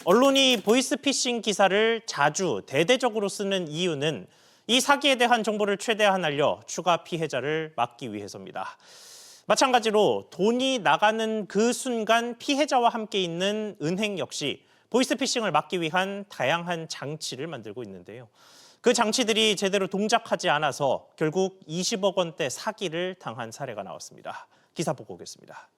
언론이 보이스피싱 기사를 자주 대대적으로 쓰는 이유는 이 사기에 대한 정보를 최대한 알려 추가 피해자를 막기 위해서입니다. 마찬가지로 돈이 나가는 그 순간 피해자와 함께 있는 은행 역시 보이스피싱을 막기 위한 다양한 장치를 만들고 있는데요. 그 장치들이 제대로 동작하지 않아서 결국 20억 원대 사기를 당한 사례가 나왔습니다. 기사 보고 오겠습니다.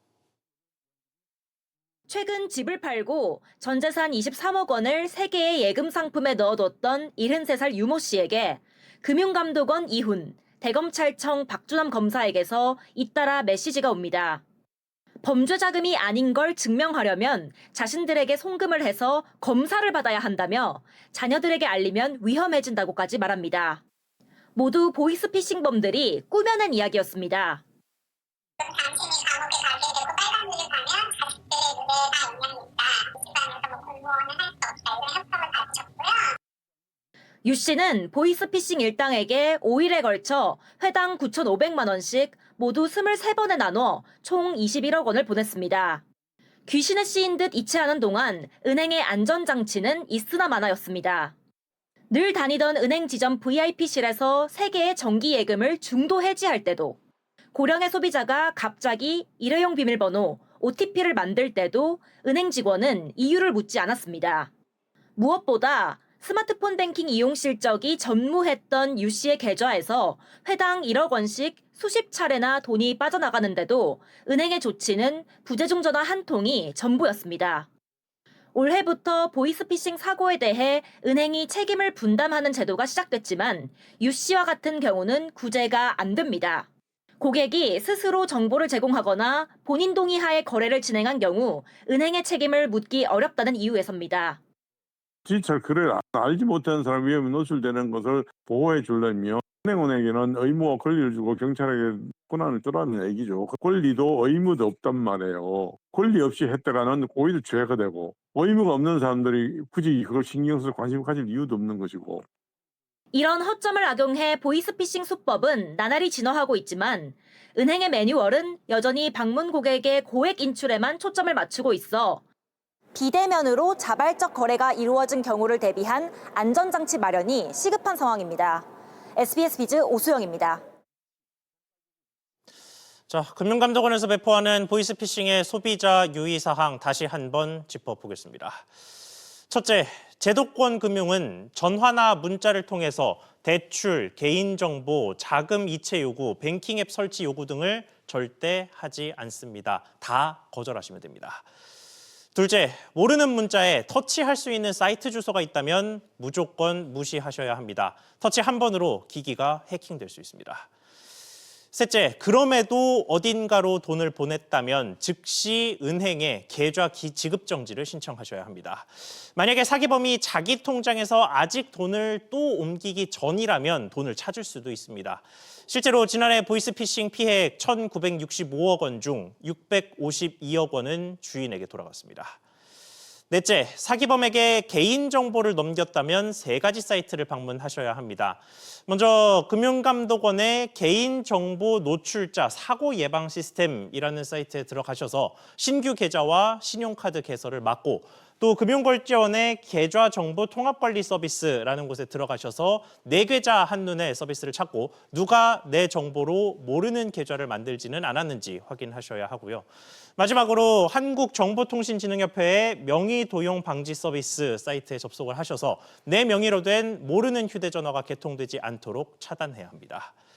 최근 집을 팔고 전 재산 23억 원을 3개의 예금 상품에 넣어뒀던 73살 유모 씨에게 금융감독원 이훈, 대검찰청 박주남 검사에게서 잇따라 메시지가 옵니다. 범죄 자금이 아닌 걸 증명하려면 자신들에게 송금을 해서 검사를 받아야 한다며 자녀들에게 알리면 위험해진다고까지 말합니다. 모두 보이스피싱범들이 꾸며낸 이야기였습니다. 당신이 감옥에 가게 되고 빨간불을 가면 자식들의 눈에 다 영향이 있다. 집안에서 공무원을 할 수 없다. 이런 협박을 받으셨고요. 유 씨는 보이스피싱 일당에게 5일에 걸쳐 회당 9,500만 원씩 모두 23번에 나눠 총 21억 원을 보냈습니다. 귀신에 씌인 듯 이체하는 동안 은행의 안전장치는 있으나 마나였습니다. 늘 다니던 은행 지점 VIP실에서 3개의 정기 예금을 중도 해지할 때도, 고령의 소비자가 갑자기 일회용 비밀번호, OTP를 만들 때도 은행 직원은 이유를 묻지 않았습니다. 무엇보다 스마트폰 뱅킹 이용 실적이 전무했던 유 씨의 계좌에서 회당 1억 원씩 수십 차례나 돈이 빠져나가는데도 은행의 조치는 부재중 전화 한 통이 전부였습니다. 올해부터 보이스피싱 사고에 대해 은행이 책임을 분담하는 제도가 시작됐지만 유 씨와 같은 경우는 구제가 안 됩니다. 고객이 스스로 정보를 제공하거나 본인 동의하에 거래를 진행한 경우 은행의 책임을 묻기 어렵다는 이유에서입니다. 진짜 그를 알지 못하는 사람 위험에 노출되는 것을 보호해 주려면 은행원에게는 의무와 권리를 주고 경찰에게 권한을 주라는 얘기죠. 그 권리도 의무도 없단 말이에요. 권리 없이 했다가는 오히려 죄가 되고 의무가 없는 사람들이 굳이 그걸 신경 써서 관심을 가질 이유도 없는 것이고. 이런 허점을 악용해 보이스피싱 수법은 나날이 진화하고 있지만 은행의 매뉴얼은 여전히 방문 고객의 고액 인출에만 초점을 맞추고 있어 비대면으로 자발적 거래가 이루어진 경우를 대비한 안전장치 마련이 시급한 상황입니다. SBS 비즈 오수영입니다. 자, 금융감독원에서 배포하는 보이스피싱의 소비자 유의사항 다시 한번 짚어보겠습니다. 첫째, 제도권 금융은 전화나 문자를 통해서 대출, 개인정보, 자금 이체 요구, 뱅킹 앱 설치 요구 등을 절대 하지 않습니다. 다 거절하시면 됩니다. 둘째, 모르는 문자에 터치할 수 있는 사이트 주소가 있다면 무조건 무시하셔야 합니다. 터치 한 번으로 기기가 해킹될 수 있습니다. 셋째, 그럼에도 어딘가로 돈을 보냈다면 즉시 은행에 계좌 지급 정지를 신청하셔야 합니다. 만약에 사기범이 자기 통장에서 아직 돈을 또 옮기기 전이라면 돈을 찾을 수도 있습니다. 실제로 지난해 보이스피싱 피해액 1,965억 원 중 652억 원은 주인에게 돌아갔습니다. 넷째, 사기범에게 개인정보를 넘겼다면 3가지 사이트를 방문하셔야 합니다. 먼저 금융감독원의 개인정보 노출자 사고 예방 시스템이라는 사이트에 들어가셔서 신규 계좌와 신용카드 개설을 막고 또 금융거래원의 계좌 정보 통합관리 서비스라는 곳에 들어가셔서 내 계좌 한눈에 서비스를 찾고 누가 내 정보로 모르는 계좌를 만들지는 않았는지 확인하셔야 하고요. 마지막으로 한국정보통신진흥협회의 명의도용 방지 서비스 사이트에 접속을 하셔서 내 명의로 된 모르는 휴대전화가 개통되지 않도록 차단해야 합니다.